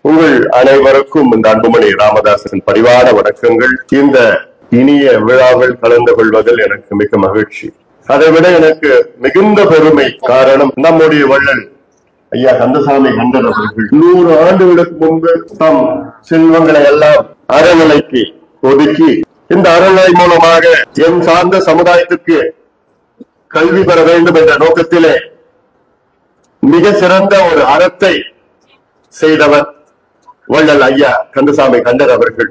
உங்கள் அனைவருக்கும் இந்த அன்புமணி ராமதாசன் பரிவார வணக்கங்கள். இந்த இனிய விழாவில் கலந்து கொள்வதில் எனக்கு மிக மகிழ்ச்சி. அதைவிட எனக்கு மிகுந்த பெருமை. காரணம், நம்முடைய வள்ளல் ஐயா கந்தசாமி கண்டர் அவர்கள் 100 ஆண்டுகளுக்கு முன்பு தம் செல்வங்களை எல்லாம் அறநிலைக்கு ஒதுக்கி இந்த அறநிலை மூலமாக என் சார்ந்த சமுதாயத்திற்கு கல்வி பெற வேண்டும் என்ற நோக்கத்திலே மிக சிறந்த ஒரு அறத்தை செய்தவர் வள்ளல் ஐயா கந்தசாமி கண்டர் அவர்கள்.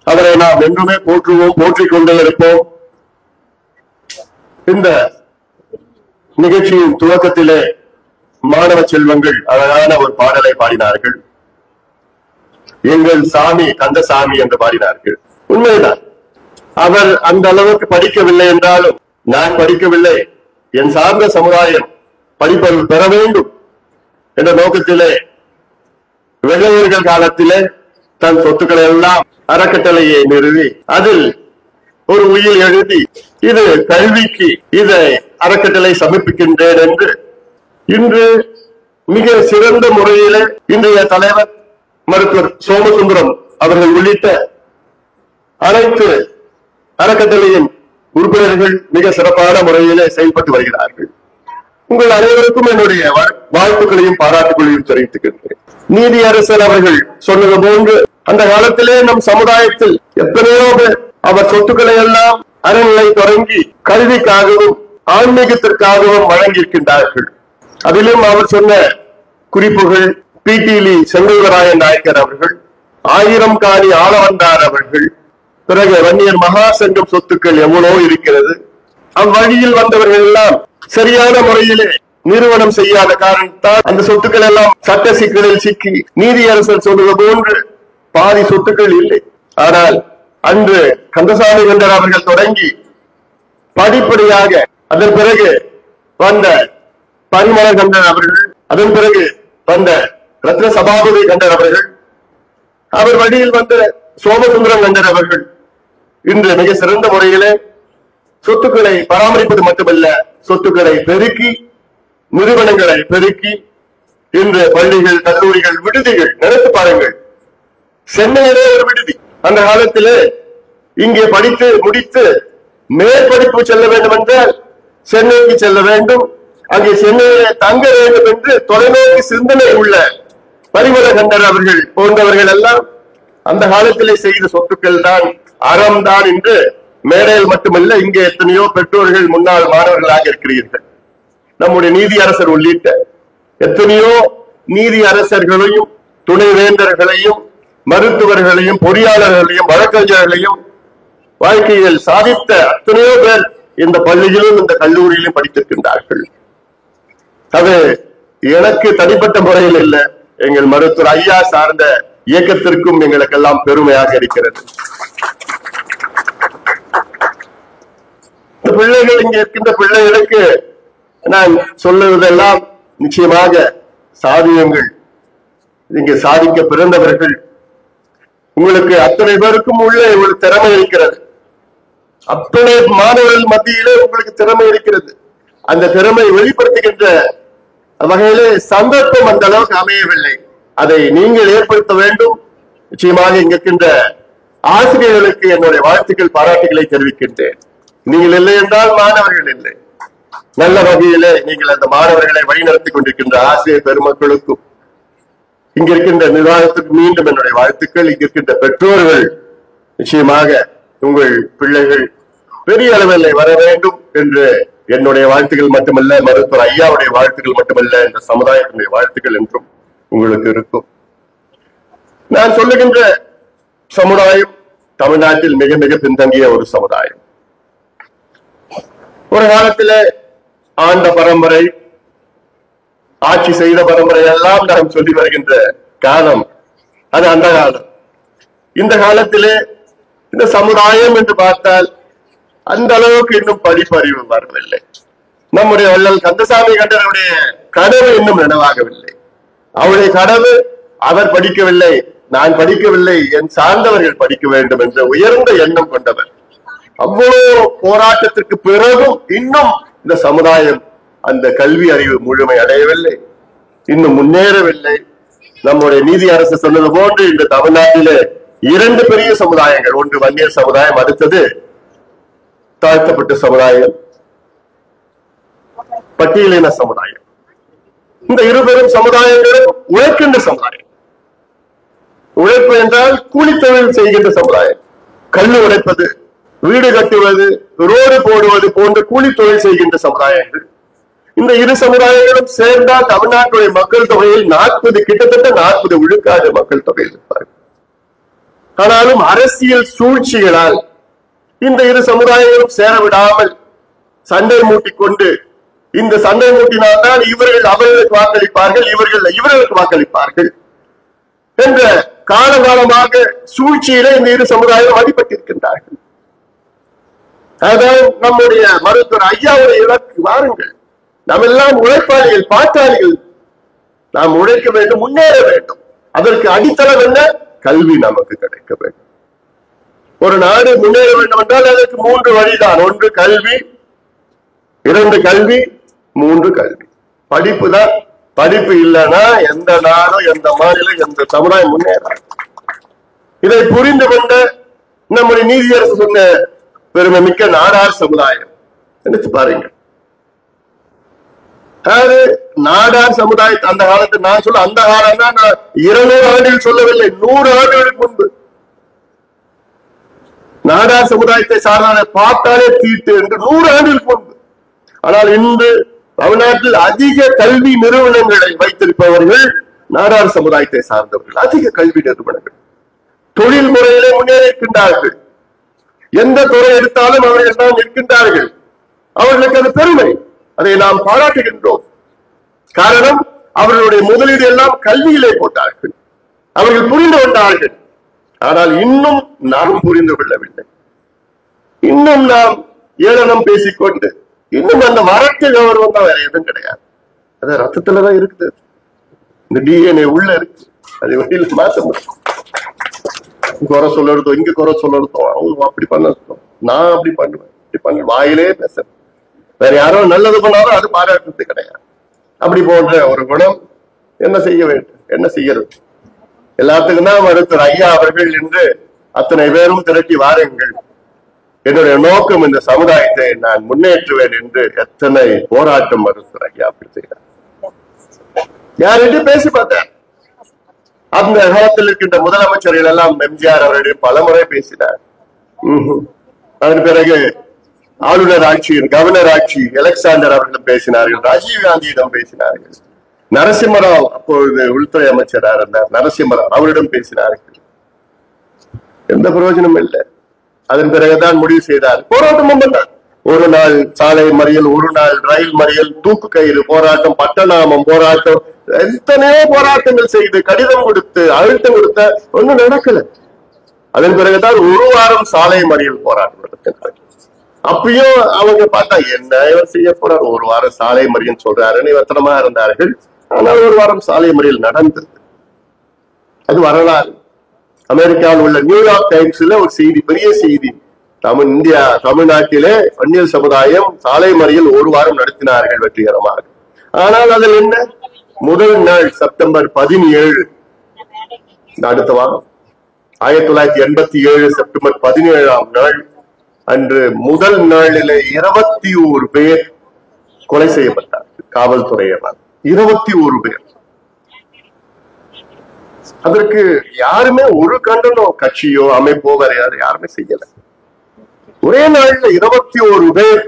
அவரை நாம் என்றுமே போற்றுவோம், போற்றிக் கொண்டே இருப்போம். இந்த நிகழ்ச்சியின் துவக்கத்திலே மாணவ செல்வங்கள் அழகான ஒரு பாடலை பாடினார்கள். எங்கள் சாமி கந்தசாமி என்று பாடினார்கள். உண்மைதான், அவர் அந்த அளவுக்கு படிக்கவில்லை என்றாலும், நான் படிக்கவில்லை, என் சார்ந்த சமுதாயம் படிப்பறிவு பெற வேண்டும் என்ற நோக்கத்திலே வெள்ளையர்கள் காலத்திலே தன் சொத்துக்களை எல்லாம் அறக்கட்டளையை நிறுவி அதில் ஒரு உயில் எழுதி இது கல்விக்கு இதை அறக்கட்டளை சமர்ப்பிக்கின்றேன் என்று இன்று மிக சிறந்த முறையிலே இன்றைய தலைவர் மருத்துவர் சோமசுந்தரம் அவர்கள் உள்ளிட்ட அனைத்து அறக்கட்டளையின் உறுப்பினர்கள் மிக சிறப்பான முறையிலே செயல்பட்டு வருகிறார்கள். உங்கள் அனைவருக்கும் என்னுடைய வாழ்த்துக்களையும் பாராட்டுகளையும் தெரிவித்துக்கின்றேன். நீதியரசர் அவர்கள் சொன்னது போன்று அந்த காலத்திலே நம் சமுதாயத்தில் எத்தனையோ பேர் அவர் சொத்துக்களை எல்லாம் அறநிலை தொடங்கி கல்விக்காகவும் ஆன்மீகத்திற்காகவும் வழங்கியிருக்கின்றார்கள். அதிலும் அவர் சொன்ன குறிப்புகள் பிடிலி செங்கல்வராயன் நாயக்கர் அவர்கள், 1000 காணி ஆளவந்தார் அவர்கள், பிறகு வன்னியர் மகா சங்கம் சொத்துக்கள் எவ்வளவோ இருக்கிறது. அவ்வழியில் வந்தவர்கள் எல்லாம் சரியான முறையிலே நிறுவனம் செய்யாத காரணத்தால் அந்த சொத்துக்கள் எல்லாம் சட்ட சிக்கலில் சிக்கி நீதியரசர் சொல்வது போன்று பாதி சொத்துக்கள் இல்லை. ஆனால் அன்று கந்தசாமி கண்டர் அவர்கள் தொடங்கி படிப்படியாக அதன் பிறகு வந்த பரிமள கண்டர் அவர்கள், அதன் பிறகு வந்த ரத்ன சபாபதி கண்டர் அவர்கள், அவர் வழியில் வந்த சோமசுந்தரம் கண்டர் அவர்கள் இன்று மிக சிறந்த முறையிலே சொத்துக்களை பராமரிப்பது மட்டுமல்ல, சொத்துக்களை பெருக்கி நிறுவனங்களை பெருக்கி இன்று பள்ளிகள், கல்லூரிகள், விடுதிகள் நினைத்து பாருங்கள். சென்னையிலே ஒரு விடுதி, அந்த காலத்திலே இங்கே படித்து முடித்து மேற்படிப்பு செல்ல வேண்டும் என்றால் சென்னைக்கு செல்ல வேண்டும், அங்கே சென்னையிலே தங்க வேண்டும் என்று தொலைநோக்கு சிந்தனை உள்ள பரிமள கண்டர் அவர்கள் போன்றவர்கள் எல்லாம் அந்த காலத்திலே செய்த சொத்துக்கள் தான் அறம் தான் என்று மேடையில் மட்டுமல்ல, இங்கே எத்தனையோ பெற்றோர்கள் முன்னாள் மாணவர்களாக இருக்கிறீர்கள். நம்முடைய நீதியரசர் உள்ளிட்ட எத்தனையோ நீதி அரசர்களையும் துணைவேந்தர்களையும் மருத்துவர்களையும் பொறியாளர்களையும் வழக்கறிஞர்களையும் வாழ்க்கையில் சாதித்த அத்தனையோ பேர் இந்த பள்ளியிலும் இந்த கல்லூரியிலும் படித்திருக்கின்றார்கள். அது எனக்கு தனிப்பட்ட முறையில் இல்ல, எங்கள் மருத்துவர் ஐயா சார்ந்த இயக்கத்திற்கும் எங்களுக்கெல்லாம் பெருமையாக இருக்கிறது. இந்த பிள்ளைகள், இங்க இருக்கின்ற பிள்ளைகளுக்கு நான் சொல்லுவதெல்லாம் நிச்சயமாக சாதியங்கள், இங்கு சாதிக்க பிறந்தவர்கள். உங்களுக்கு அத்தனை பேருக்கும் உள்ள ஒரு திறமை இருக்கிறது. அத்தனை மாணவர்கள் மத்தியிலே உங்களுக்கு திறமை இருக்கிறது. அந்த திறமை வெளிப்படுத்துகின்ற வகையிலே சந்தர்ப்பம் அந்த அளவுக்கு அமையவில்லை. அதை நீங்கள் ஏற்படுத்த வேண்டும். நிச்சயமாக இங்க இருக்கின்ற ஆசிரியர்களுக்கு என்னுடைய வாழ்த்துக்கள், பாராட்டுகளை தெரிவிக்கின்றேன். நீங்கள் இல்லை என்றால் மாணவர்கள் இல்லை. நல்ல வகையிலே நீங்கள் அந்த மாணவர்களை வழிநடத்திக் கொண்டிருக்கின்ற ஆசிரியர் பெருமக்களுக்கும் இங்க இருக்கின்ற நிர்வாகத்துக்கு மீண்டும் என்னுடைய வாழ்த்துக்கள். இங்க இருக்கின்ற பெற்றோர்கள், நிச்சயமாக உங்கள் பிள்ளைகள் பெரிய அளவில் வர வேண்டும் என்று என்னுடைய வாழ்த்துக்கள் மட்டுமல்ல, மருத்துவர் ஐயாவுடைய வாழ்த்துக்கள் மட்டுமல்ல, இந்த சமுதாயத்தினுடைய வாழ்த்துக்கள் என்றும் உங்களுக்கு இருக்கும். நான் சொல்லுகின்ற சமுதாயம் தமிழ்நாட்டில் மிக மிக பின்தங்கிய ஒரு சமுதாயம். ஒரு காலத்தில் ஆண்ட பரம்பரை, ஆட்சி செய்த பரம்பரை எல்லாம் நாம் சொல்லி வருகின்ற காலம் அது அந்த காலம். இந்த காலத்திலே இந்த சமுதாயம் என்று பார்த்தால் அந்த அளவுக்கு இன்னும் படிப்பறிவு வரவில்லை. நம்முடைய வள்ளல் கந்தசாமி கண்டருடைய கனவு இன்னும் நினைவாகவில்லை. அவருடைய கனவு, அவர் படிக்கவில்லை, நான் படிக்கவில்லை, என் சார்ந்தவர்கள் படிக்க வேண்டும் என்ற உயர்ந்த எண்ணம் கொண்டவர். அவ்வளவு போராட்டத்திற்கு பிறகும் இன்னும் இந்த சமுதாயம் அந்த கல்வி அறிவு முழுமை அடையவில்லை, இன்னும் முன்னேறவில்லை. நம்முடைய நீதி அரசு சொன்னது போன்று இந்த தமிழ்நாட்டிலே இரண்டு பெரிய சமுதாயங்கள், ஒன்று வன்னியர் சமுதாயம், அடுத்தது தாழ்த்தப்பட்ட சமுதாயம், பட்டியலின சமுதாயம். இந்த இருபெரும் சமுதாயங்களும் உழைக்கின்ற சமுதாயம். உழைப்பு என்றால் கூலி தொழில் செய்கின்ற சமுதாயம். கல்லு உடைப்பது, வீடு கட்டுவது, ரோடு போடுவது போன்ற கூலி தொழில் செய்கின்ற சமுதாயங்கள். இந்த இரு சமுதாயங்களும் சேர்ந்தால் தமிழ்நாட்டுடைய மக்கள் தொகையில் கிட்டத்தட்ட 40 விழுக்காடு மக்கள் தொகையில் இருப்பார்கள். ஆனாலும் அரசியல் சூழ்ச்சிகளால் இந்த இரு சமுதாயங்களும் சேர விடாமல் சண்டை மூட்டிக்கொண்டு, இந்த சண்டை மூட்டினால்தான் இவர்கள் அவர்களுக்கு வாக்களிப்பார்கள், இவர்கள் இவர்களுக்கு வாக்களிப்பார்கள் என்ற காலகாலமாக சூழ்ச்சியிலே இந்த இரு சமுதாயம் அடிபட்டிருக்கின்றார்கள். அதான் நம்முடைய மருத்துவர் ஐயாவுடைய இலக்கு. வாருங்கள், நாம் எல்லாம் உழைப்பாளிகள், பாட்டாளிகள். நாம் உழைக்க வேண்டும், முன்னேற வேண்டும். அதற்கு அடித்தளம் என்ன? கல்வி நமக்கு கிடைக்க வேண்டும். ஒரு நாடு முன்னேற வேண்டும் என்றால் அதற்கு 3 வழிதான். 1 கல்வி, 2 கல்வி, 3 கல்வி. படிப்பு தான். படிப்பு இல்லைன்னா எந்த நாடும், எந்த மாநிலம், எந்த சமுதாயம் முன்னேறாது. இதை புரிந்து கொண்ட நம்முடைய நீதியரசு சொன்ன பெருமை மிக்க நாடார் சமுதாயம். நினைச்சு பாருங்க. அதாவது நாடார் சமுதாயத்தை அந்த காலத்தில் நான் சொல்ல, அந்த காலம் தான், நான் 200 ஆண்டுகள் சொல்லவில்லை, 100 ஆண்டுகளுக்கு முன்பு நாடார் சமுதாயத்தை சார்ந்த பார்த்தாலே தீட்டு என்று 100 ஆண்டுகளுக்கு முன்பு. ஆனால் இன்று தமிழ்நாட்டில் அதிக கல்வி நிறுவனங்களை வைத்திருப்பவர்கள் நாடார் சமுதாயத்தை சார்ந்தவர்கள். அதிக கல்வி நிறுவனங்கள் தொழில் முறையிலே முன்னேறியிருக்கின்றார்கள். எந்த துறை எடுத்தாலும் அவர்கள் தான் இருக்கின்றார்கள். அவர்களுக்கு அது பெருமை. அதை நாம் பாராட்டுகின்றோம். காரணம், அவர்களுடைய முதலீடு எல்லாம் கல்வியிலே போட்டார்கள். அவர்கள் புரிந்து கொண்டார்கள். ஆனால் இன்னும் நாம் புரிந்து கொள்ளவில்லை. இன்னும் நாம் ஏளனம் பேசிக்கொண்டு, இன்னும் அந்த வரட்டு கௌரவம் தான் வேற எதுவும் கிடையாது. அது ரத்தத்துலதான் இருக்குது. இந்த DNA உள்ள இருக்கு. அதை வெளியில மாற்ற முடியும். குறை சொல்லறதோ, இங்க குறை சொல்லறதோ, அவங்க அப்படி பண்ண, நான் அப்படி பண்ணுவேன், இப்படி பண்ண, வாயிலே பேசுறேன். வேற யாரோ நல்லது பண்ணாலும் அது பாராட்டுறது கிடையாது. அப்படி போன்ற ஒரு குணம் என்ன செய்ய வேண்டும்? என்ன செய்யறது? எல்லாத்துக்கும் தான் மருத்துவர் ஐயா அவர்கள் என்று அத்தனை பேரும் திரட்டி வாருங்கள், என்னுடைய நோக்கம் இந்த சமுதாயத்தை நான் முன்னேற்றுவேன் என்று எத்தனை போராட்டம் மருத்துவர் ஐயா அப்படி செய்தார். யார்கிட்ட பேசி பார்த்தேன். அந்த காலத்தில் இருக்கின்ற முதலமைச்சர்கள் எல்லாம் எம்ஜிஆர் அவர்களிடம் பலமுறை பேசினார். அதன் பிறகு ஆளுநர் ஆட்சி, கவர்னர் ஆட்சி அலெக்சாண்டர் அவர்களிடம் பேசினார்கள், ராஜீவ் காந்தியிடம் பேசினார்கள், நரசிம்மராவ் அப்பொழுது உள்துறை அமைச்சராக இருந்தார், நரசிம்மராவ் அவரிடம் பேசினார்கள். எந்த பிரயோஜனம் இல்லை. அதன் பிறகுதான் முடிவு செய்தார். போராட்டமும் பண்ணார். ஒரு நாள் சாலை மறியல், ஒரு நாள் ரயில் மறியல், தூக்கு கயிறு போராட்டம், பட்டநாமம் போராட்டம், எத்தனையோ போராட்டங்கள் செய்து கடிதம் கொடுத்து அழுத்தம் கொடுத்த ஒன்னும் நடக்கல. அதன் பிறகுதான் 1 வாரம் சாலை மறியல் போராட்டம் நடத்தினார். அப்பயும் அவங்க பார்த்தா என்ன இவர் செய்ய போறார், 1 வாரம் சாலை மறியல் சொல்றாருன்னு வத்தனமா இருந்தார்கள். ஆனால் 1 வாரம் சாலை மறியல் நடந்தது. அது வரலாறு. அமெரிக்காவில் உள்ள நியூயார்க் டைம்ஸ்ல ஒரு செய்தி, பெரிய செய்தி. தமிழ்நாட்டிலே வன்னியர் சமுதாயம் சாலை மறியல் 1 வாரம் நடத்தினார்கள் வெற்றிகரமாக. ஆனால் அதில் என்ன, முதல் நாள் செப்டம்பர் 17, அடுத்த வாரம் 1987 செப்டம்பர் 17ஆம் நாள் அன்று முதல் நாளிலே 21 பேர் கொலை செய்யப்பட்டார்கள் காவல்துறையினர். 21 பேர். அதற்கு யாருமே ஒரு கண்டனம், கட்சியோ அமைப்போ வேற யாருமே செய்யல. ஒரே நாள்ல 21 பேர்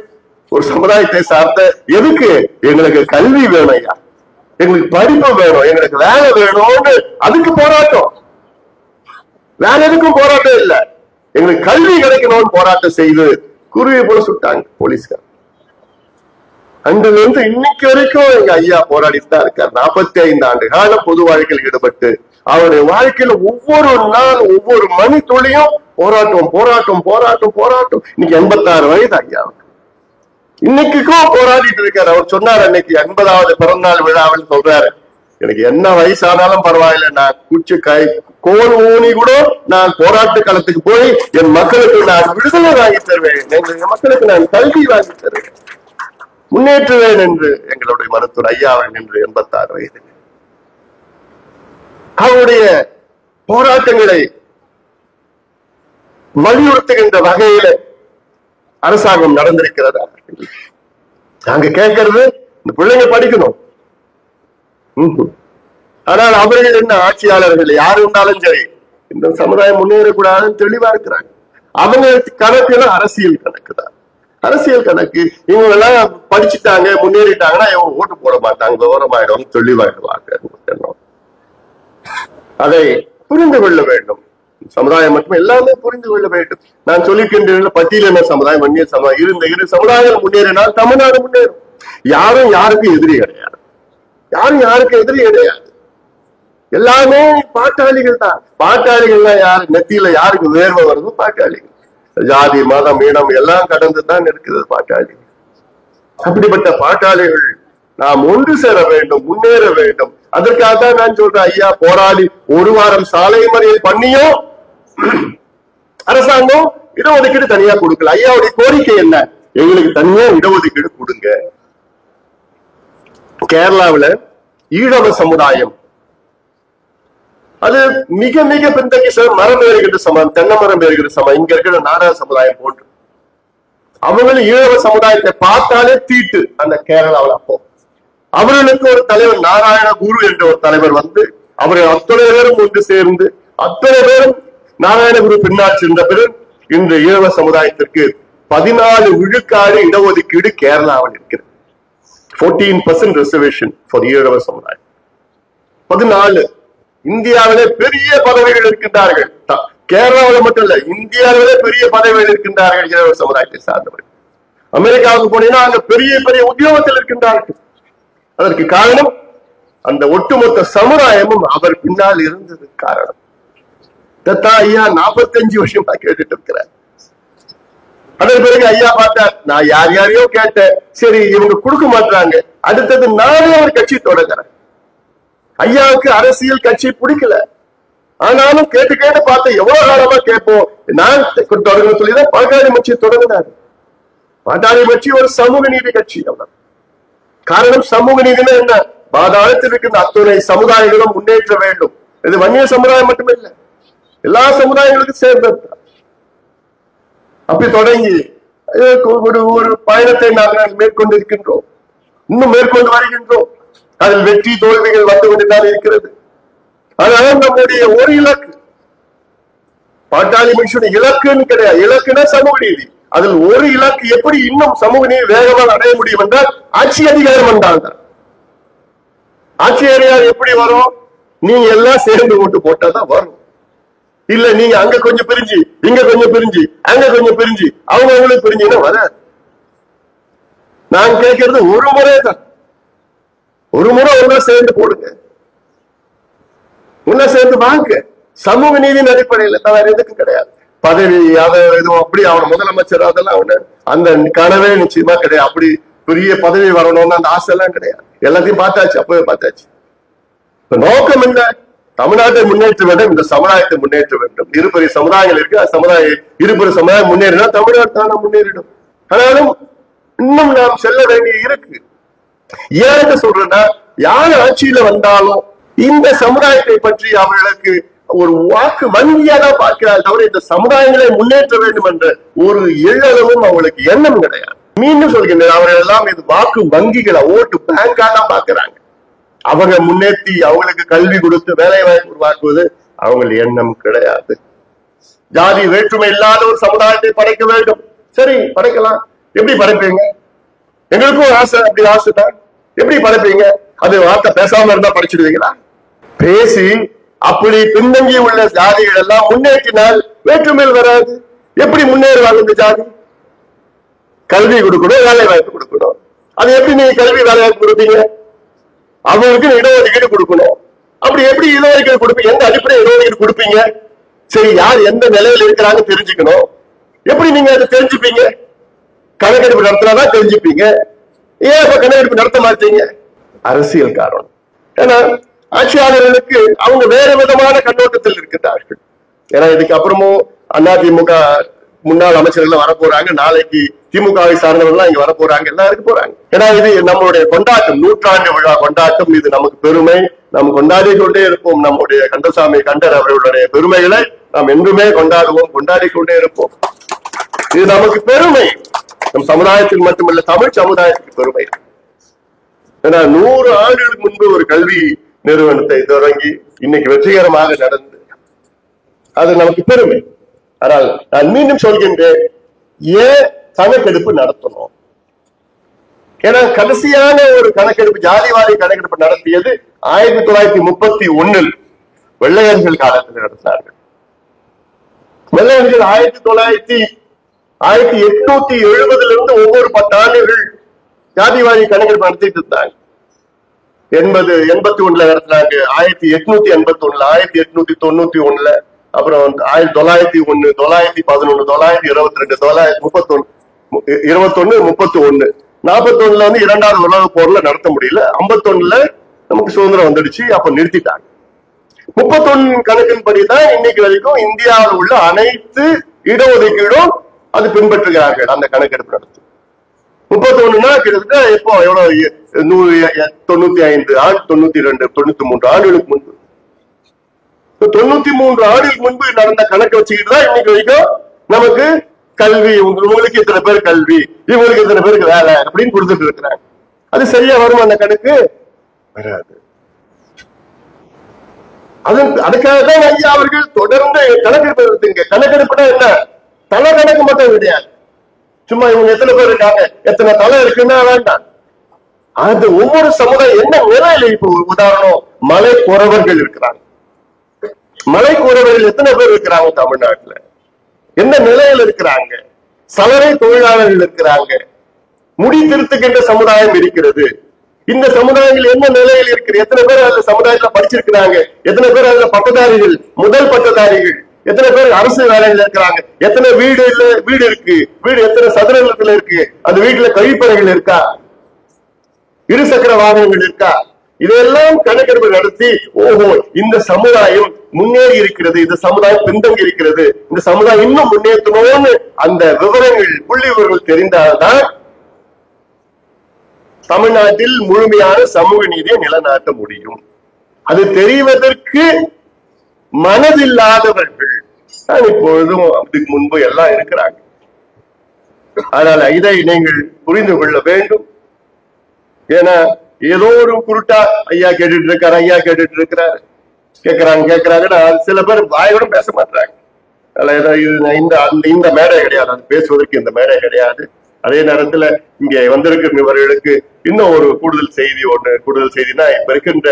ஒரு சமுதாயத்தை சார்ந்த. எதுக்கு? எங்களுக்கு கல்வி வேணும் ஐயா, எங்களுக்கு படிப்பு வேணும், எங்களுக்கு வேலை வேணும்னு அதுக்கு போராட்டம். வேற எதுக்கும் போராட்டம் இல்ல, எங்களுக்கு கல்வி கிடைக்கணும்னு போராட்டம் செய்து குருவியை போல சுட்டாங்க போலீஸ்கார். அன்றிலிருந்து இருந்து இன்னைக்கு வரைக்கும் எங்க ஐயா போராடிட்டு தான் இருக்கார். 45 ஆண்டு காலம் பொது வாழ்க்கையில் ஈடுபட்டு அவருடைய வாழ்க்கையில ஒவ்வொரு நாள் ஒவ்வொரு மணி துளியும் போராட்டம் போராட்டம் போராட்டம் போராட்டம். இன்னைக்கு 86 வயது ஐயாவுக்கு. இன்னைக்கும் போராடிட்டு இருக்காரு. அவர் சொன்னார் அன்னைக்கு 80வது பிறந்தநாள் விழாவில் சொல்றாரு, எனக்கு என்ன வயசானாலும் பரவாயில்ல, நான் குச்சி கோல் ஊனி கூட நான் போராட்ட களத்துக்கு போய் என் மக்களுக்கு நான் விடுதலை வாங்கி தருவேன், என் மக்களுக்கு நான் கல்வி வாங்கி தருவேன், முன்னேற்றுவேன் என்று எங்களுடைய மருத்துவர் ஐயா அவர்கள் என்று 86 வயது. அவருடைய போராட்டங்களை வலியுறுத்துகின்ற வகையில அரசாங்கம் நடந்திருக்கிறதா? நாங்க கேட்கறது இந்த பிள்ளைங்க படிக்கணும். ஆனால் அவர்கள் என்ன ஆட்சியாளர்கள் யாரு இருந்தாலும் சரி இந்த சமுதாயம் முன்னேறக்கூடாதுன்னு தெளிவா இருக்கிறாங்க. அவங்க கணக்குல அரசியல் கணக்கு தான். அரசியல் கணக்கு. இவங்க எல்லாம் படிச்சுட்டாங்க முன்னேறிட்டாங்கன்னா இவங்க ஓட்டு போட மாட்டாங்க, விவரமாயிடும், தெளிவாயிடுவாங்க. அதை புரிந்து கொள்ள வேண்டும். சமுதாயம் மட்டும் எல்லாமே புரிந்து கொள்ள வேண்டும். நான் சொல்லிக்கின்ற பட்டியலின சமுதாயம், வன்னிய சமுதாயம், இருந்த இரு சமுதாயம் முன்னேறினால் தமிழ்நாடு முன்னேறும். யாரும் யாருக்கும் எதிரி கிடையாது. யாரும் யாருக்கும் எதிரி கிடையாது. எல்லாமே பாட்டாளிகள் தான். பாட்டாளிகள்லாம் யாரு நெத்தியில யாருக்கு வேர்வை வருதோ பாட்டாளிகள். ஜாதி மதம் இனம் எல்லாம் கடந்து தான் இருக்குது பாட்டாளி. அப்படிப்பட்ட பாட்டாளிகள் நாம் ஒன்று சேர வேண்டும், முன்னேற வேண்டும். அதற்காக தான் நான் சொல்றேன், ஐயா போராடி ஒரு வாரம் சாலை மறியல் பண்ணியும் அரசாங்கம் இடஒதுக்கீடு தனியா கொடுக்கல. ஐயாவுடைய கோரிக்கை என்ன? எங்களுக்கு தனியா இடஒதுக்கீடு கொடுங்க. கேரளாவில் ஈழவ சமுதாயம் அது மிக மிக பின்தங்கிய மரம் ஏறுகின்ற சமம், தென்னை மரம் ஏறுகிற சமம். இங்க இருக்கிற நாடக சமுதாயம் போன்று அவங்களும் ஈழவ சமுதாயத்தை பார்த்தாலே தீட்டு. அந்த கேரளாவில் அப்போ அவர்களுக்கு ஒரு தலைவர் நாராயண குரு என்ற ஒரு தலைவர் வந்து அவர்கள் அத்தனை பேரும் ஒன்று சேர்ந்து அத்தனை பேரும் நாராயண குரு பின்னால் சென்ற பிறகு இன்று ஈழவ சமுதாயத்திற்கு 14 விழுக்காடு இடஒதுக்கீடு கேரளாவில் இருக்கிறது. 14% ரிசர்வேஷன் ஃபார் ஈழவ சமுதாயம். 14. இந்தியாவிலே பெரிய பதவிகள் இருக்கின்றார்கள். கேரளாவில் மட்டும் இல்ல, இந்தியாவிலே பெரிய பதவிகள் இருக்கின்றார்கள் ஈழவ சமுதாயத்தை சார்ந்தவர்கள். அமெரிக்காவுக்கு போனீங்கன்னா அங்க பெரிய பெரிய உத்தியோகத்தில் இருக்கின்றார்கள். அதற்கு காரணம் அந்த ஒட்டுமொத்த சமுதாயமும் அவர் பின்னால் இருந்தது காரணம். ஐயா 45 வருஷமா கேட்டுட்டு இருக்கிறார். அதன் பிறகு ஐயா பார்த்தார், நான் யார் யாரையோ கேட்டேன், சரி இவங்க கொடுக்க மாட்டாங்க, அடுத்தது நானே ஒரு கட்சி தொடங்குறேன். ஐயாவுக்கு அரசியல் கட்சி பிடிக்கல, ஆனாலும் கேட்டு கேட்டு பார்த்த எவ்வளவு காலமா கேட்போம், நான் தொடங்க சொல்லிதான் பாட்டாளி கட்சி தொடங்கினார். பாட்டாளி கட்சி ஒரு சமூக நீதி கட்சி. அவ்வளவு காரணம், சமூக நீதினா என்ன? பாதாளத்தில் இருக்கின்ற அத்துணை சமுதாயங்களும் முன்னேற்ற வேண்டும். இது வன்னிய சமுதாயம் மட்டுமே இல்லை, எல்லா சமுதாயங்களுக்கும் சேர்ந்தது. அப்படி தொடங்கி ஒரு பயணத்தை நாங்கள் மேற்கொண்டிருக்கின்றோம், இன்னும் மேற்கொண்டு வருகின்றோம். அதில் வெற்றி தோல்விகள் வந்து கொண்டுதான் இருக்கிறது. அதனால நம்முடைய ஒரு இலக்கு, பாட்டாளி மனுஷனுடைய இலக்குன்னு கிடையாது. இலக்குனா சமூக நீதி. அதில் ஒரு இலக்கு, எப்படி இன்னும் சமூக நீதி வேகமாக அடைய முடியும் என்றால் ஆட்சி அதிகாரம் என்றால் தான். ஆட்சி அதிகாரம் எப்படி வரும்? நீங்க எல்லாம் சேர்ந்து ஓட்டு போட்டாதான் வரும். இல்ல நீங்க அங்க கொஞ்சம் பிரிஞ்சு, இங்க கொஞ்சம் பிரிஞ்சு, அங்க கொஞ்சம் பிரிஞ்சு, அவங்களுக்கு பிரிஞ்சுன்னா வராது. நான் கேட்கறது ஒரு முறை தான். ஒரு முறை ஒன்னா சேர்ந்து போடுங்க, ஒன்னா சேர்ந்து வாங்க. சமூக நீதியின் அடிப்படையில் தவிர எதுக்கும் கிடையாது. பதவி அதை எதுவும் அப்படி அவன் முதலமைச்சர் அதெல்லாம் அவனு அந்த கனவே நிச்சயமா கிடையாது. அப்படி பெரிய பதவி வரணும்னு அந்த ஆசை எல்லாம் கிடையாது. எல்லாத்தையும் பார்த்தாச்சு, அப்பவே பார்த்தாச்சு. நோக்கம் என்ன? தமிழ்நாட்டை முன்னேற்ற வேண்டும், இந்த சமுதாயத்தை முன்னேற்ற வேண்டும். இருபெரிய சமுதாயங்கள் இருக்கு, இருபெரிய சமுதாயம் முன்னேறினா தமிழ்நாடு தானே முன்னேறிடும். ஆனாலும் இன்னும் நாம் செல்ல வேண்டிய இருக்கு. ஏன்னு சொல்றேன்னா, யார் ஆட்சியில வந்தாலும் இந்த சமுதாயத்தை பற்றி அவர்களுக்கு ஒரு வாக்கு வங்கியா தான் பார்க்கிறார் தவிர இந்த சமுதாயங்களை முன்னேற்ற வேண்டும் என்ற ஒரு எண்ணமும் அவங்களுக்கு எண்ணம் கிடையாது. மீண்டும் சொல்கின்றனர், அவர்கள் எல்லாம் இது வாக்கு வங்கிகளை, ஓட்டு பேங்கா தான் பார்க்கிறாங்க. அவங்க முன்னேற்றி அவங்களுக்கு கல்வி கொடுத்து வேலை வாய்ப்பு உருவாக்குவது அவங்க எண்ணம் கிடையாது. ஜாதி வேற்றுமை இல்லாத ஒரு சமுதாயத்தை படைக்க வேண்டும். சரி, படைக்கலாம். எப்படி படைப்பீங்க? எங்களுக்கும் ஆசை, அப்படி ஆசை தான். எப்படி படைப்பீங்க? அது வார்த்தை பேசாம இருந்தா படிச்சிடுவீங்களா? பேசி அப்படி பின்தங்கி உள்ள ஜாதிகள் எல்லாம் முன்னேற்றினால் வேற்றுமையில் வராது. எப்படி முன்னேறுவாங்க இந்த ஜாதி? கல்வி கொடுக்கணும், வேலை வாய்ப்பு கொடுக்கணும். அது எப்படி நீங்க கல்வி வேலை வாய்ப்பு கொடுப்பீங்க? அவங்களுக்கு இடஒதுக்கீடு கொடுக்கணும். அப்படி எப்படி இடஒதுக்கீடு கொடுப்பீங்க? எந்த அடிப்படையில் இடஒதுக்கீடு கொடுப்பீங்க? சரி, யார் எந்த நிலையில இருக்கிறாங்க தெரிஞ்சுக்கணும். எப்படி நீங்க அதை தெரிஞ்சுப்பீங்க? கணக்கெடுப்பு நடத்தினாதான் தெரிஞ்சுப்பீங்க. ஏன் இப்ப கணக்கெடுப்பு நடத்த மாட்டீங்க? அரசியல் காரணம். ஏன்னா ஆட்சியாளர்களுக்கு அவங்க வேற விதமான கண்ணோட்டத்தில் இருக்கிறார்கள். ஏன்னா இதுக்கு அப்புறமும் அதிமுக முன்னாள் அமைச்சர்கள் வர போறாங்க, நாளைக்கு திமுகவை சார்ந்தவர்கள் இங்க வர போறாங்க, எல்லாம் இருக்க போறாங்க. ஏன்னா இது நம்மளுடைய கொண்டாட்டம், நூற்றாண்டு விழா கொண்டாட்டம். இது நமக்கு பெருமை. நாம் கொண்டாடி கொண்டே இருப்போம். நம்முடைய கந்தசாமி கண்டர் அவர்களுடைய பெருமைகளை நாம் என்றுமே கொண்டாடுவோம், கொண்டாடி கொண்டே இருப்போம். இது நமக்கு பெருமை. நம் சமுதாயத்தில் மட்டுமல்ல, தமிழ் சமுதாயத்துக்கு பெருமை. ஏன்னா 100 ஆண்டுகளுக்கு முன்பு ஒரு கல்வி நிறுவனத்தை தொடங்கி இன்னைக்கு வெற்றிகரமாக நடந்து, அது நமக்கு பெருமை. ஆனால் நான் மீண்டும் சொல்கின்றேன், ஏன் கணக்கெடுப்பு நடத்தணும்? ஏன்னா கடைசியான ஒரு கணக்கெடுப்பு, ஜாதிவாரி கணக்கெடுப்பு நடத்தியது 1931 வெள்ளையர்கள் காலத்தில் நடத்தினார்கள். வெள்ளையர்கள் 1870 ஒவ்வொரு 10 ஆண்டுகள் ஜாதிவாரி கணக்கெடுப்பு நடத்திட்டு இருந்தாங்க. 81 நடத்தினாங்க, 1881, 1891, அப்புறம் 1901, 911, 922, 931, 31, 41 வந்து இரண்டாவது உலக போர்ல நடத்த முடியல. 51 நமக்கு சுதந்திரம் வந்துடுச்சு, அப்ப நிறுத்திட்டாங்க. 31 கணக்கின்படிதான் இன்னைக்கு வரைக்கும் இந்தியாவில் உள்ள அனைத்து இடஒதுக்கீடும் அது பின்பற்றுகிறார்கள். அந்த கணக்கெடுப்பு நடத்தி 31னா கிட்டத்தட்ட எப்போ எவ்வளவு 95 ஆண்டு, 92, 93 ஆண்டுகளுக்கு முன்பு. 93 ஆண்டுகளுக்கு முன்பு நடந்த கணக்கு வச்சுக்கிட்டு தான் இன்னைக்கு வரைக்கும் நமக்கு கல்வி, உங்களுக்கு இத்தனை பேர் கல்வி, இவங்களுக்கு இத்தனை பேருக்கு வேலை அப்படின்னு கொடுத்துட்டு இருக்கிறாங்க. அது சரியா வரும் அந்த கணக்கு? வராது. அதுக்காக தான் ஐயா அவர்கள் தொடர்ந்து கணக்கெடுப்பு நடத்துங்க. கணக்கெடுப்புனா என்ன? தலை கணக்கு மட்டும் கிடையாது. சும்மா இவங்க எத்தனை பேர் இருக்காங்க, எத்தனை தலை இருக்குன்னா வேண்டாம். அது ஒவ்வொரு சமுதாயம் என்ன நிலையில, இப்போ உதாரணம் மலை குறவர்கள் இருக்கிறாங்க. மலை குறவர்கள் எத்தனை பேர் இருக்கிறாங்க தமிழ்நாட்டுல? என்ன நிலையில இருக்கிறாங்க? சலவை தொழிலாளர்கள் இருக்கிறாங்க. முடி திருத்துகின்ற சமுதாயம் இருக்கிறது. இந்த சமுதாயங்கள் என்ன நிலையில் இருக்கிற? எத்தனை பேர் அந்த சமுதாயத்துல படிச்சிருக்கிறாங்க? எத்தனை பேர் அதுல பட்டதாரிகள், முதல் பட்டதாரிகள்? எத்தனை பேர் அரசு வேலைகள் இருக்கிறாங்க? எத்தனை வீடு இருக்கு? வீடு எத்தனை சதுரங்கத்துல இருக்கு? அந்த வீட்டுல கழிப்பறைகள் இருக்கா? இருசக்கர வாகனங்கள் இருக்கா? இதெல்லாம் கணக்கெடுப்பு நடத்தி, ஓஹோ இந்த சமுதாயம் முன்னேறி இருக்கிறது, இந்த சமுதாயம் பின்தங்கி இருக்கிறது, இந்த சமுதாயம் இன்னும் முன்னேற்றணும்னு அந்த விவரங்கள், புள்ளி விவரங்கள் தெரிந்தால்தான் தமிழ்நாட்டில் முழுமையான சமூக நீதியை நிலைநாட்ட முடியும். அது தெரிவதற்கு மனதில்லாதவர்கள் இப்பொழுதும் அதுக்கு முன்பு எல்லாம் இருக்கிறாங்க. அதனால இதை நீங்கள் புரிந்து கொள்ள வேண்டும். ஏன்னா ஏதோ ஒரு குருட்டா ஐயா கேட்டுட்டு இருக்காரு, ஐயா கேட்டுட்டு இருக்கிறாரு, கேட்கிறாங்கன்னா சில பேர் வாயோட பேச மாட்டாங்க. இந்த மேடை கிடையாது, அது பேசுவதற்கு இந்த மேடை கிடையாது. அதே நேரத்துல இங்க வந்திருக்கிற இவர்களுக்கு இன்னும் ஒரு கூடுதல் செய்தினா, இப்ப இருக்கின்ற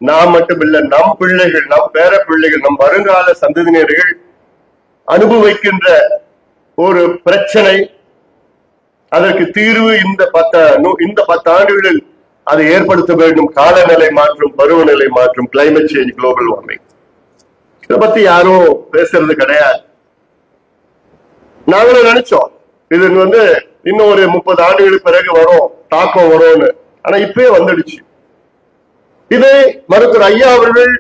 நாம் மட்டும் இல்ல, நம் பிள்ளைகள், நம் பேர பிள்ளைகள், நம் வருங்கால சந்ததியினர்கள் அனுபவிக்கின்ற ஒரு பிரச்சனை, அதற்கு தீர்வு இந்த 10 ஆண்டுகளில் அதை ஏற்படுத்த வேண்டும். காலநிலை மாற்றம், பருவநிலை மாற்றம், கிளைமேட் சேஞ்ச், குளோபல் வார்மிங். இதை பத்தி யாரும் பேசுறது கிடையாது. நாங்களும் நினைச்சோம் இது இன்னும் ஒரு 30 ஆண்டுகளுக்கு பிறகு வரும், தாக்கம் வரும்னு. ஆனா இப்பயே வந்துடுச்சு. இதை மருத்துவர் ஐயா அவர்கள்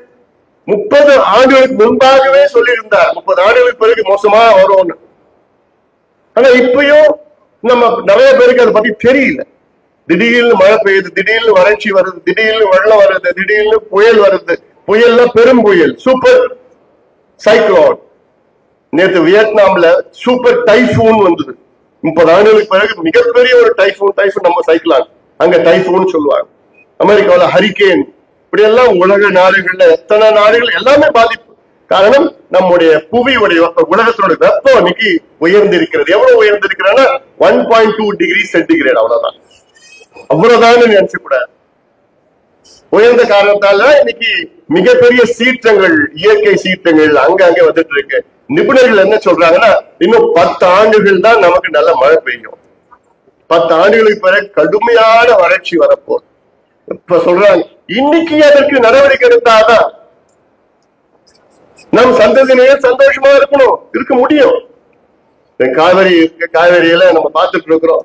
30 ஆண்டுகளுக்கு முன்பாகவே சொல்லியிருந்தார், 30 ஆண்டுகளுக்கு பிறகு மோசமா வரும்னு. ஆனா இப்பயும் நம்ம நிறைய பேருக்கு அதை பத்தி தெரியல. திடீர்னு மழை பெய்யுது, திடீர்னு வறட்சி வருது, திடீர்னு வெள்ளம் வருது, திடீர்னு புயல் வருது. புயல்ல பெரும் புயல், சூப்பர் சைக்ளோன். நேற்று வியட்நாம்ல சூப்பர் டைஃபூன் வந்தது. 30 ஆண்டுகளுக்கு பிறகு மிகப்பெரிய ஒரு டைஃபூன் நம்ம சைக்ளான், அங்க டைஃபூன் சொல்லுவாங்க. அமெரிக்காவில் ஹரிகேன். இப்படி எல்லாம் உலக நாடுகள்ல எத்தனை நாடுகள் எல்லாமே பாதிப்பு. காரணம் நம்முடைய புவியுடைய உலகத்தினுடைய வெப்பம் இன்னைக்கு உயர்ந்திருக்கிறது. எவ்வளவு உயர்ந்திருக்கிறன்னா 1.2 டிகிரி சென்டிகிரேட், அவ்வளவுதான். அவ்வளவுதான் நினைச்ச கூடாது. உயர்ந்த காரணத்தால இன்னைக்கு மிகப்பெரிய சீற்றங்கள், இயற்கை சீற்றங்கள் அங்க வந்துட்டு இருக்கு. நிபுணர்கள் என்ன சொல்றாங்கன்னா, இன்னும் 10 ஆண்டுகள் தான் நமக்கு நல்ல மழை பெய்யும். 10 ஆண்டுகளுக்கு பிறகு கடுமையான வறட்சி வரப்போகுது. இப்ப சொல்றாங்க, இன்னைக்கு அதற்கு நடவடிக்கை எடுத்தாதான் நம் சந்ததியினர் சந்தோஷமா இருக்க முடியும். காவேரியில நம்ம பார்த்துட்டு இருக்கிறோம்.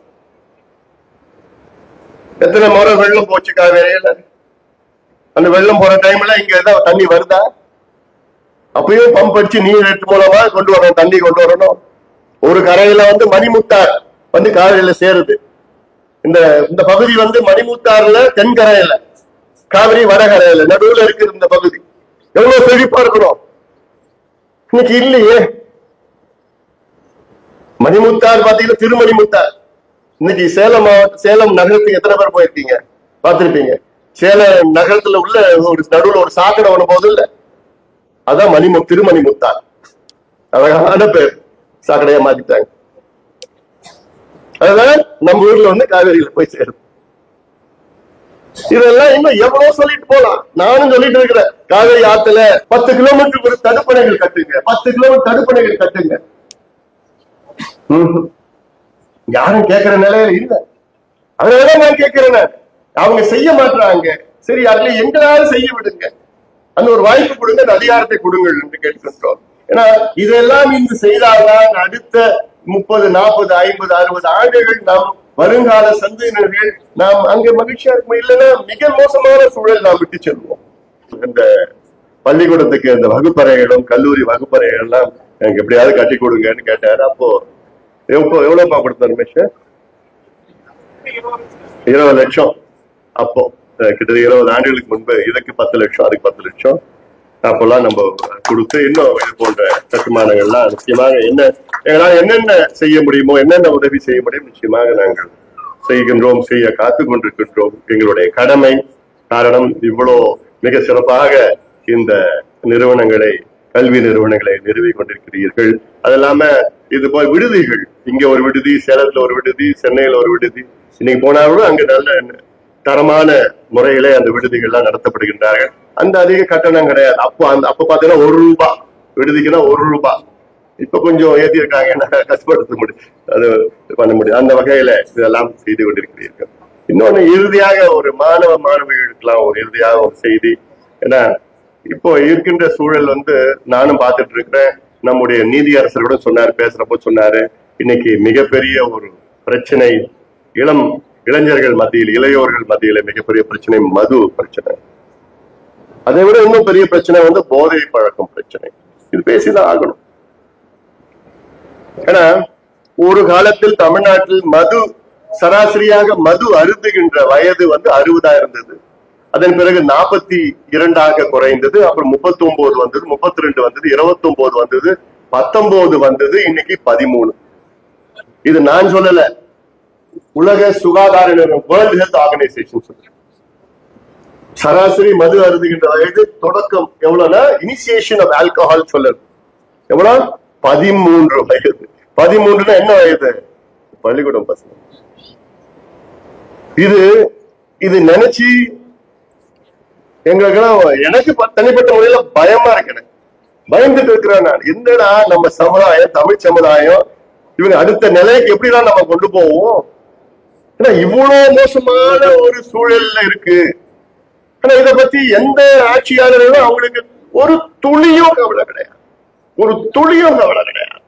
எத்தனை முறை வெள்ளம் போச்சு காவேரியில. அந்த வெள்ளம் போற டைம்ல இங்க ஏதாவது தண்ணி வருதா? அப்பயும் பம்ப் அடிச்சு நீர் மூலமா கொண்டு வரணும், தண்ணி கொண்டு வரணும். ஒரு கரையில மணிமுத்தார் காவிரியில சேருது. இந்த இந்த பகுதி மணிமுத்தாறுல தென்கரையில, காவிரி வடகரையில நடுவுல இருக்கு இந்த பகுதி. எவ்வளவு செழிப்பா இருக்கணும், இன்னைக்கு இல்லையே. மணிமுத்தார் பாத்தீங்கன்னா திருமணிமுத்தார். இன்னைக்கு சேலம் மாவட்டம், சேலம் நகரத்துக்கு எத்தனை பேர் போயிருக்கீங்க, பார்த்திருப்பீங்க. சேலம் நகரத்துல உள்ள ஒரு நடுவுல ஒரு சாக்கடை ஒண்ணு போகுது இல்ல, அதான் திருமணிமுத்தார். அழகான பேர், சாக்கடையா மாத்திட்டாங்க. அதுதான் நம்ம ஊர்ல காவேரியில போய் சேரும். இதெல்லாம் இன்னும் எவ்வளவு சொல்லிட்டு போலாம். நானும் சொல்லிட்டு இருக்கிறேன், காவேரி ஆத்துல 10 கிலோமீட்டருக்கு ஒரு தடுப்பணைகள் கட்டுங்க, 10 கிலோமீட்டர் தடுப்பணைகள் கட்டுங்க. யாரும் கேட்கிற நிலையில இல்ல. அதனால நான் கேட்கிறேன், அவங்க செய்ய மாட்டாங்க. சரி, அதுல எங்களாலும் செய்ய விடுங்க, அந்த ஒரு வாய்ப்பு கொடுங்க, அந்த அதிகாரத்தை கொடுங்கள் என்று கேட்கின்றோம். ஏன்னா இதெல்லாம் இன்று செய்தால்தான் அடுத்த 30, 40, 50, 60 ஆண்டுகள் நாம் வருங்கால சந்ததியினர்கள் நாம் அங்க மகிழ்ச்சியா இருக்கும். இல்லைன்னா மிக மோசமான சூழல் நாம் விட்டு செல்வோம். இந்த பள்ளிக்கூடத்துக்கு இந்த வகுப்பறைகளும் கல்லூரி வகுப்பறைகள் எல்லாம் எனக்கு எப்படியாவது கட்டி கொடுங்கன்னு கேட்டாரு. அப்போ எவ்வளவுப்பா கொடுத்த ரமேஷ்? 20 லட்சம். அப்போ கிட்டத்தட்ட 20 ஆண்டுகளுக்கு முன்பு. இதுக்கு 10 லட்சம், அதுக்கு 10 லட்சம். அப்பெல்லாம் நம்ம கொடுத்து இன்னும் இது போன்ற கட்டுமானங்கள்லாம் நிச்சயமாக எங்களால் என்னென்ன செய்ய முடியுமோ, என்னென்ன உதவி செய்ய முடியும், நிச்சயமாக நாங்கள் செய்கின்றோம், செய்ய காத்து கொண்டிருக்கின்றோம். எங்களுடைய கடமை. காரணம், இவ்வளோ மிக சிறப்பாக இந்த நிறுவனங்களை, கல்வி நிறுவனங்களை நிறுவி கொண்டிருக்கிறீர்கள். அது இல்லாம இது போல் விடுதிகள், இங்க ஒரு விடுதி, சேலத்துல ஒரு விடுதி, சென்னையில ஒரு விடுதி, இன்னைக்கு போனாலும் அங்க நல்ல தரமான முறையிலே அந்த விடுதிகள்லாம் நடத்தப்படுகின்றார்கள். அந்த அதிக கட்டணம் கிடையாது. அப்ப பாத்தீங்கன்னா 1 ரூபாய் விடுதிக்குன்னா 1 ரூபாய். இப்ப கொஞ்சம் ஏற்றி இருக்காங்க, கஷ்டப்படுத்த முடியும், அது பண்ண முடியும். அந்த வகையில இதெல்லாம் செய்து கொண்டிருக்கிறீர்கள். இன்னொன்னு, இறுதியாக ஒரு மாணவிகளுக்கெல்லாம் ஒரு இறுதியாக ஒரு செய்தி. ஏன்னா இப்போ இருக்கின்ற சூழல் நானும் பார்த்துட்டு இருக்கிறேன். நம்முடைய நீதியரசர் கூட சொன்னாரு, பேசுறப்போ சொன்னாரு, இன்னைக்கு மிகப்பெரிய ஒரு பிரச்சனை இளைஞர்கள் மத்தியில், இளையோர்கள் மத்தியில மிகப்பெரிய பிரச்சனை மது பிரச்சனை. அதை விட இன்னும் பெரிய பிரச்சனை போதை பழக்கம் பிரச்சனை. இது பேசிதான் ஆகணும். ஏன்னா ஒரு காலத்தில் தமிழ்நாட்டில் சராசரியாக மது அருந்துகின்ற வயது 60 இருந்தது. அதன் பிறகு 42 குறைந்தது. அப்புறம் 39 வந்தது, 32 வந்தது, 29 வந்தது, 19 வந்தது, இன்னைக்கு 13. இது நான் சொல்லல, உலக சுகாதார நிறுவனம், வேர்ல்ட் ஹெல்த் ஆர்கனைசேஷன் சொல்ற சராசரி மது அருந்துகின்ற வயது தொடக்கம் எவ்வளவுனா, இனிஷியேஷன் ஆஃப் ஆல்கஹால் சொல்லுது எவ்வளவு, 13 வயது. 13னா என்ன வயது? பள்ளிக்கூடம் பசங்க. இது நினைச்சு எங்களுக்கெல்லாம், எனக்கு தனிப்பட்ட முறையில பயமா இருக்கு. பயந்துட்டு இருக்கிறேன் நான். என்னடா நம்ம சமுதாயம், தமிழ் சமுதாயம், இவங்க அடுத்த நிலைக்கு எப்படிதான் நம்ம கொண்டு போவோம்? ஏன்னா இவ்வளவு மோசமான ஒரு சூழல்ல இருக்கு. ஆனா இதை பத்தி எந்த ஆட்சியாளர்களும் அவங்களுக்கு ஒரு துளியும் கவலை கிடையாது, ஒரு துளியும் கவலை கிடையாது.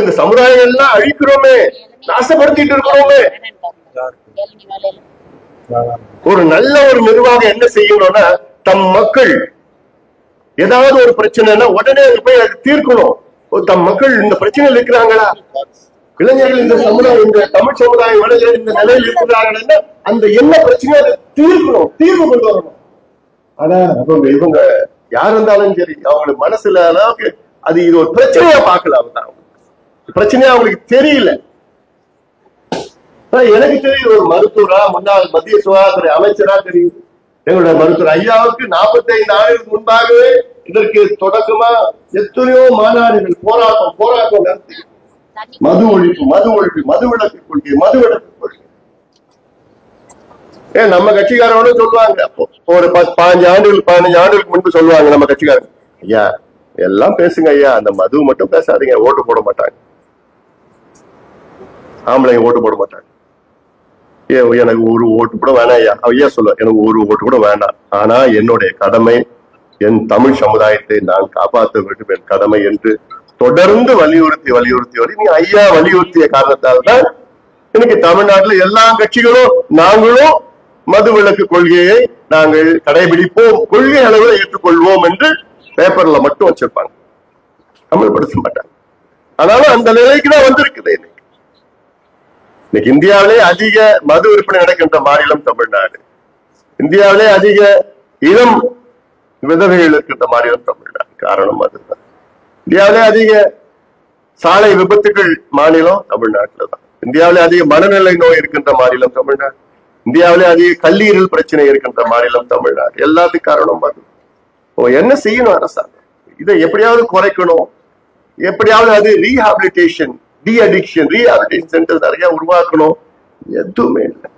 இந்த சமுதாயம் எல்லாம் அழிக்கிறோமே, நாசப்படுத்திட்டு இருக்கிறோமே. ஒரு நல்ல ஒரு நிர்வாகம் என்ன செய்யணும்னா, தம் மக்கள் ஏதாவது ஒரு பிரச்சனைனா உடனே போய் அது தீர்க்கணும். தம் மக்கள் இந்த பிரச்சனையில் இருக்கிறாங்களா, இளைஞர்கள் இந்த சமுதாயம், இந்த தமிழ் சமுதாயம் இளைஞர்கள் இந்த நிலையில் இருக்கிறாங்கன்னா அந்த என்ன பிரச்சனையோ அதை தீர்க்கணும், தீர்வு கொண்டு வரணும். ஆனா இவங்க யார் இருந்தாலும் சரி, அவங்களுக்கு மனசுல அளவுக்கு இது ஒரு பிரச்சனையா பார்க்கல. அவங்க பிரச்சனையா அவங்களுக்கு தெரியல. எனக்கு தெரியுது, ஒரு மருத்துவரா, முன்னாள் மத்திய சுகாதாரத்துறை அமைச்சரா தெரியுது. எங்களுடைய மருத்துவர் ஐயாவுக்கு 45 ஆண்டுகளுக்கு முன்பாகவே இதற்கு தொடக்கமா எத்தனையோ மாநாடுகள், போராட்டம் நடத்தி மது ஒழிப்பு, மதுவிலக்கு கொள்கை. நம்ம கட்சிக்காரோட சொல்லுவாங்க, அப்போ ஒரு 15 ஆண்டுகளுக்கு முன்பு சொல்லுவாங்க நம்ம கட்சிக்காரங்க, ஐயா எல்லாம் பேசுங்க ஐயா, அந்த மது மட்டும் பேசாதீங்க, ஓட்டு போட மாட்டாங்க, ஆம்பளைங்க ஓட்டு போட மாட்டாங்க. எனக்கு ஒரு ஓட்டு கூட வேணாம் ஐயா. ஐயா சொல்ல, எனக்கு ஒரு ஓட்டு கூட வேண்டாம், ஆனா என்னுடைய கடமை, என் தமிழ் சமுதாயத்தை நான் காப்பாற்ற வேண்டும், என் கடமை என்று தொடர்ந்து வலியுறுத்தி நீ ஐயா வலியுறுத்திய காரணத்தால் தான் இன்னைக்கு தமிழ்நாட்டில் எல்லா கட்சிகளும் நாங்களும் மது விலக்கு கொள்கையை நாங்கள் கடைபிடிப்போம், கொள்கை அளவில் ஏற்றுக்கொள்வோம் என்று பேப்பர்ல மட்டும் வச்சிருப்பாங்க, அமல்படுத்த மாட்டாங்க. ஆனாலும் அந்த நிலைக்கு தான் வந்திருக்குது. இன்னைக்கு இந்தியாவிலே அதிக மது விற்பனை நடக்கின்ற மாநிலம் தமிழ்நாடு. இந்தியாவிலே அதிக இளம் விதவைகள் இருக்கின்ற மாநிலம் தமிழ்நாடு. காரணம் அதுதான். இந்தியாவிலே அதிக சாலை விபத்துகள் மாநிலம் தமிழ்நாட்டில் தான். இந்தியாவிலே அதிக மனநிலை நோய் இருக்கின்ற மாநிலம் தமிழ்நாடு. இந்தியாவிலே அதிக கல்லீரல் பிரச்சனை இருக்கின்ற மாநிலம் தமிழ்நாடு. எல்லாத்துக்கும் காரணம் அது. என்ன செய்யணும் அரசாங்கம்? இதை எப்படியாவது குறைக்கணும். எப்படியாவது அது ரீஹாபிலிட்டேஷன், ரீஹாபிலிட்டேஷன் சென்டர் நிறைய உருவாக்கணும். எதுவுமே இல்லை.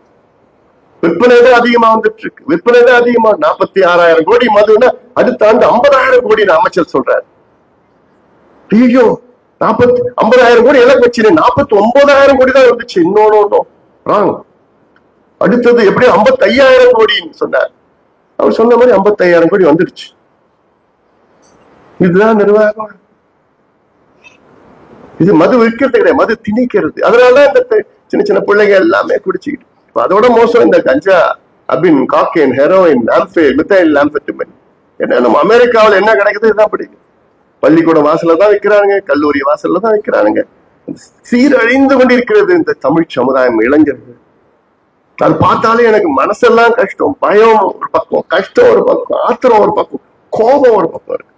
விற்பனை தான் அதிகமா வந்துட்டு இருக்கு. விற்பனை தான் அதிகமா. 46,000 கோடி மதுன்னா அடுத்த ஆண்டு 50,000 கோடி அமைச்சர் சொல்றாரு. ஐயோ, 50,000 கோடி எல்லாம் வச்சு 49,000 கோடி தான் வந்துச்சு. இன்னொன்னு அடுத்தது எப்படி 55,000 கோடின்னு சொன்னார். அவர் சொன்ன மாதிரி 55,000 கோடி வந்துடுச்சு. இதுதான் நிர்வாகம். இது மது விற்கிறது கிடையாது, மது திணிக்கிறது. அதனாலதான் இந்த சின்ன சின்ன பிள்ளைங்க எல்லாமே குடிச்சுக்கிட்டு. அதோட மோசம் இந்த கஞ்சா, அபின், காக்கைன், ஹெரோயின், மித்தைல், ஆம்பெட்டமைன். என்ன நம்ம அமெரிக்காவில் என்ன கிடைக்குது இதுதான் பிடிக்கும். பள்ளிக்கூட வாசல்ல தான் விற்கிறானுங்க, கல்லூரி வாசல்ல தான் விற்கிறானுங்க. சீரழிந்து கொண்டிருக்கிறது இந்த தமிழ் சமுதாயம், இளைஞர்கள். அது பார்த்தாலே எனக்கு மனசெல்லாம் கஷ்டம். பயம் ஒரு பக்கம், கஷ்டம் ஒரு பக்கம், ஆத்திரம் ஒரு பக்கம், கோபம் ஒரு பக்கம் இருக்கு.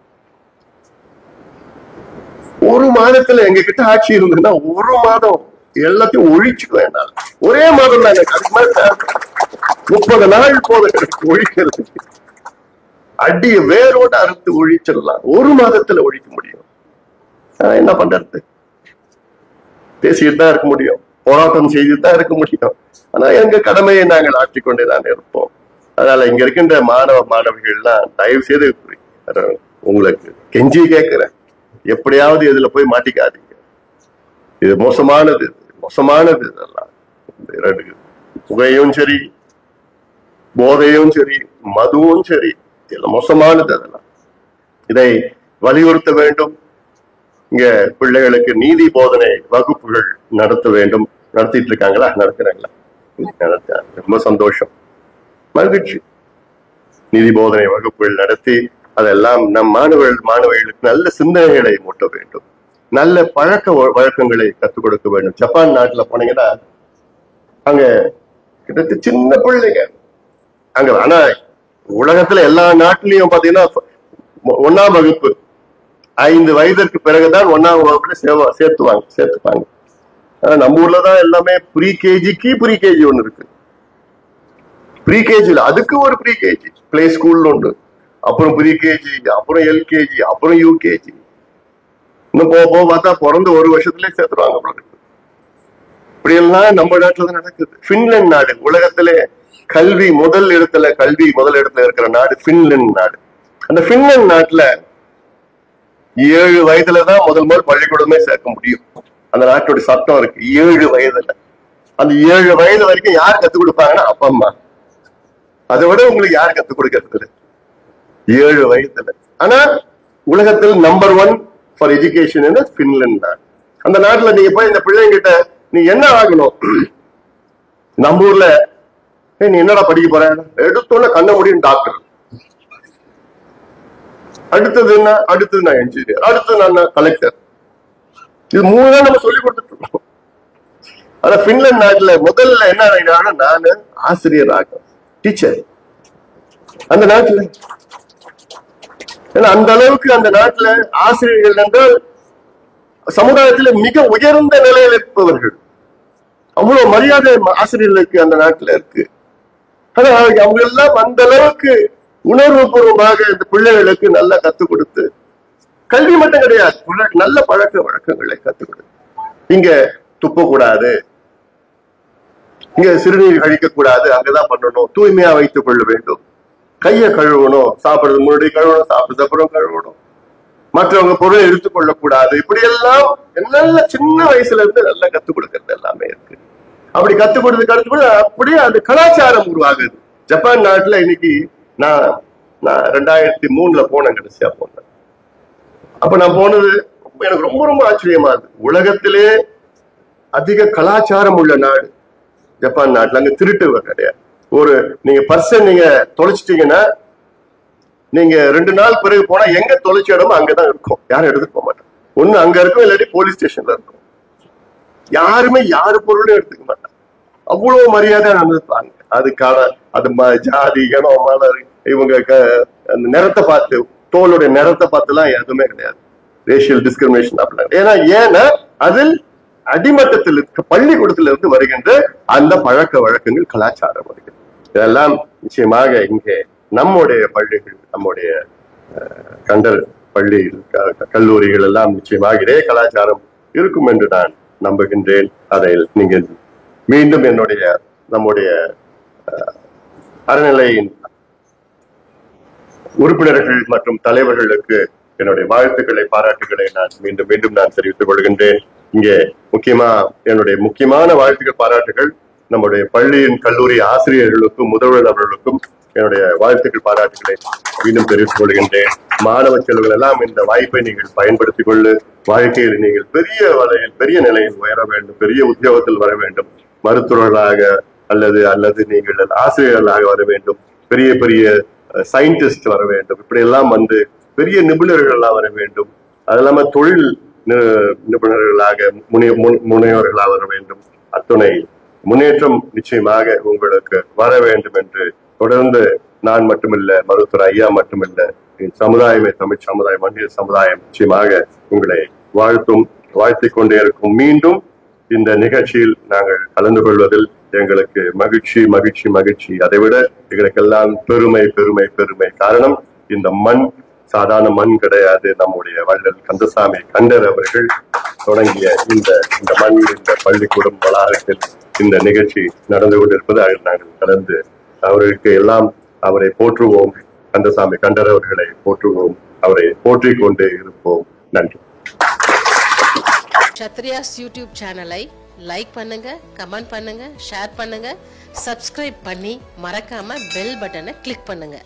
ஒரு மாதத்துல எங்க கிட்ட ஆட்சி இருந்ததுன்னா 1 மாதம் எல்லாத்தையும் ஒழிச்சுக்க வேண்டாம். ஒரே மாதம் தான் எனக்கு. அதுக்கு மேல 30 நாள் போதும் ஒழிக்கிறது. அடிய வேரோட அறுத்து ஒழிச்சிடலாம். 1 மாதத்துல ஒழிக்க முடியும். என்ன பண்றது? பேசிட்டு தான் இருக்க முடியும், போராட்டம் செய்துட்டு தான் இருக்க முடியும். ஆனா எங்க கடமையை நாங்கள் ஆற்றிக்கொண்டேதான் இருப்போம். அதனால இங்க இருக்கின்ற மாணவ மாணவிகள்லாம் தயவு செய்து உங்களுக்கு கெஞ்சி கேட்கிறேன், எப்படியாவது இதுல போய் மாட்டிக்காதீங்க. இது மோசமானது, மோசமானது. இதெல்லாம் புகையும் சரி, போதையும் சரி, மதுவும் சரி, இதெல்லாம் மோசமானது. அதெல்லாம் இதை வலியுறுத்த வேண்டும். இங்க பிள்ளைகளுக்கு நீதி போதனை வகுப்புகள் நடத்த வேண்டும். நடத்திட்டு இருக்காங்களா? நடத்துறாங்களா? ரொம்ப சந்தோஷம், மகிழ்ச்சி. நீதி போதனை வகுப்புகள் நடத்தி அதெல்லாம் நம் மாணவர்களுக்கு நல்ல சிந்தனைகளை மூட்ட வேண்டும், நல்ல பழக்க வழக்கங்களை கற்றுக் கொடுக்க வேண்டும். ஜப்பான் நாட்டுல போனீங்கன்னா அங்க கிட்டத்தட்ட சின்ன பிள்ளைங்க அங்க. ஆனா உலகத்துல எல்லா நாட்டிலையும் பாத்தீங்கன்னா 1ஆம் வகுப்பு 5 வயதிற்கு பிறகுதான் 1ஆம் வகுப்புல சேர்த்துப்பாங்க. ஆனா நம்ம ஊர்லதான் எல்லாமே ப்ரீ கேஜி ஒண்ணு இருக்கு. ப்ரீ கேஜில அதுக்கு ஒரு ப்ரீ கேஜி பிளே ஸ்கூல் ஒன்று, அப்புறம் ப்ரீ கேஜி, அப்புறம் எல்கேஜி, அப்புறம் யூகேஜி. இன்னும் போக பார்த்தா பிறந்த 1 வருஷத்துலயே சேர்த்துருவாங்க. இப்படி எல்லாம் நம்ம நாட்டுல தான் நடக்குது. பின்லாந்து நாடு உலகத்திலே முதல் இடத்துல இருக்கிற நாடு பின்லாந்து நாடு. அந்த பின்லாந்து நாட்டுல 7 வயதுலதான் முதல் பள்ளிக்கூடமே சேர்க்க முடியும். அந்த நாட்டோட சட்டம் இருக்கு. 7 வயதுல. அந்த 7 வயது வரைக்கும் யார் கத்துக் கொடுப்பாங்கன்னா அப்பா அம்மா. அதை விட உங்களுக்கு யார் கத்துக் கொடுக்கறது? 7 வயதுல. ஆனா உலகத்தில் நம்பர் 1 ஃபார் எஜுகேஷன் பின்லாந்து நாடு. அந்த நாட்டுல நீங்க போய் இந்த பிள்ளைங்கிட்ட நீ என்ன ஆகணும், நம்ம ஊர்ல நீ என்னடா படிக்க போற, எடுத்தோன்னு கண்ண முடியும் டாக்டர், அடுத்தது நான் என்ஜினியர், அடுத்தது நான் கலெக்டர். இது 3 தான் நம்ம சொல்லி கொடுத்துட்டு இருக்கோம். ஆனா பின்லாந்து நாட்டுல முதல்ல என்ன ஆகினா நானு ஆசிரியர் ஆகும், டீச்சர். அந்த நாட்டுல ஏன்னா அந்த அளவுக்கு அந்த நாட்டுல ஆசிரியர்கள் என்றால் சமுதாயத்துல மிக உயர்ந்த நிலையில் இருப்பவர்கள். அவ்வளவு மரியாதை ஆசிரியர்களுக்கு அந்த நாட்டுல இருக்கு. ஆனா அவங்க எல்லாம் அந்த அளவுக்கு உணர்வு பூர்வமாக இந்த பிள்ளைகளுக்கு நல்லா கத்துக் கொடுத்து, கல்வி மட்டும் கிடையாது, நல்ல பழக்க வழக்கங்களை கத்துக் கொடுத்து, இங்க துப்பக்கூடாது, இங்க சிறுநீர் கழிக்க கூடாது, அங்கதான் பண்ணணும், தூய்மையா வைத்துக் கொள்ள வேண்டும், கையை கழுவணும், சாப்பிடுறது முன்னாடி கழுவணும், சாப்பிடுறது அப்புறம் கழுவணும், மற்றவங்க பொருளை எடுத்துக் கொள்ளக்கூடாது. இப்படி எல்லாம் நல்ல சின்ன வயசுல இருந்து நல்லா கத்துக் கொடுக்கறது எல்லாமே இருக்கு. அப்படி கத்துக் கொடுத்து அப்படியே அந்த கலாச்சாரம் உருவாகுது. ஜப்பான் நாட்டுல இன்னைக்கு நான் 2003 போனேன், கடைசியா போனேன். அப்ப நான் போனது எனக்கு ரொம்ப ரொம்ப ஆச்சரியமா இருக்கு. உலகத்திலே அதிக கலாச்சாரம் உள்ள நாடு ஜப்பான் நாட்டுல. அங்க திருட்டு கிடையாது. நீங்க பர்சன் நீங்க தொலைச்சிட்டீங்கன்னா நீங்க 2 நாள் பிறகு போனா எங்க தொலைச்ச இடமோ அங்கதான் இருக்கும், யாரும் எடுத்துட்டு போக மாட்டாங்க. ஒண்ணு அங்க இருக்கும், இல்லாட்டி போலீஸ் ஸ்டேஷன்ல இருக்கும். யாருமே யாரு பொருளும் எடுத்துக்க மாட்டாங்க. அவ்வளவு மரியாதை நடந்துப்பாங்க. அதுக்கான அது ஜாதி இனம் மலர் இவங்க அந்த நிறத்தை பார்த்து, தோளுடைய நிறத்தை பார்த்து எல்லாம் எதுவுமே கிடையாது. ரேஷியல் டிஸ்கிரிமினேஷன் அப்படின்னா ஏன்னா அதில் அடிமட்டத்தில் இருக்க பள்ளிக்கூடத்துல இருந்து வருகின்ற அந்த பழக்க வழக்கங்கள், கலாச்சாரம் வருகிறது. இதெல்லாம் நிச்சயமாக இங்கே நம்முடைய பள்ளிகள், நம்முடைய கண்டல் பள்ளி கல்லூரிகள் எல்லாம் நிச்சயமாக இதே கலாச்சாரம் இருக்கும் என்று நான் நம்புகின்றேன். அதை நீங்கள் மீண்டும் நம்முடைய அறநிலையின் உறுப்பினர்கள் மற்றும் தலைவர்களுக்கு என்னுடைய வாழ்த்துக்களை, பாராட்டுகளை நான் மீண்டும் மீண்டும் நான் தெரிவித்துக் கொள்கின்றேன். இங்கே என்னுடைய முக்கியமான வாழ்த்துக்கள், பாராட்டுகள் நம்முடைய பள்ளியின் கல்லூரி ஆசிரியர்களுக்கும் முதல்வர் அவர்களுக்கும் என்னுடைய வாழ்த்துக்கள், பாராட்டுகளை மீண்டும் தெரிவித்துக் கொள்கின்றேன். மாணவ செல்வங்கள் எல்லாம் இந்த வாய்ப்பை நீங்கள் பயன்படுத்திக் கொண்டு வாழ்க்கையில் நீங்கள் பெரிய நிலையில் உயர வேண்டும், பெரிய உத்தியோகத்தில் வர வேண்டும், மருத்துவர்களாக அல்லது நீங்கள் ஆசிரியர்களாக வர வேண்டும், பெரிய பெரிய சயின்டிஸ்ட் வர வேண்டும், இப்படி எல்லாம் பெரிய நிபுணர்கள் எல்லாம் வர வேண்டும். அது இல்லாம தொழில் நிபுணர்களாக முனைவர்களாக வர வேண்டும். அத்துணை முன்னேற்றம் நிச்சயமாக உங்களுக்கு வர வேண்டும் என்று தொடர்ந்து நான் மட்டுமில்ல, மருத்துவர் ஐயா மட்டுமில்ல, சமுதாயமே, தமிழ் சமுதாயம், மனித சமுதாயம் நிச்சயமாக உங்களை வாழ்த்திக் கொண்டே இருக்கும். மீண்டும் இந்த நிகழ்ச்சியில் நாங்கள் கலந்து கொள்வதில் எங்களுக்கு மகிழ்ச்சி மகிழ்ச்சி மகிழ்ச்சி. அதைவிட எங்களுக்கெல்லாம் பெருமை பெருமை பெருமை. காரணம், இந்த மண் சாதாரண மண் கிடையாது. நம்முடைய வள்ளல் கந்தசாமி கண்டர் அவர்கள் தொடங்கிய இந்த மண், இந்த பள்ளிக்கூடம் வளாகத்தில் இந்த நிகழ்ச்சி நடந்து கொண்டிருப்பது. அதில் நாங்கள் கலந்து அவர்களுக்கு எல்லாம் அவரை போற்றுவோம். கந்தசாமி கண்டர் அவர்களை போற்றுவோம், அவரை போற்றிக் கொண்டே இருப்போம். நன்றி. க்ஷத்ரியாஸ் யூடியூப் சேனலை லைக் பண்ணுங்க, கமெண்ட் பண்ணுங்க, ஷேர் பண்ணுங்க, சப்ஸ்கிரைப் பண்ணி மறக்காம பெல் பட்டனை கிளிக் பண்ணுங்க.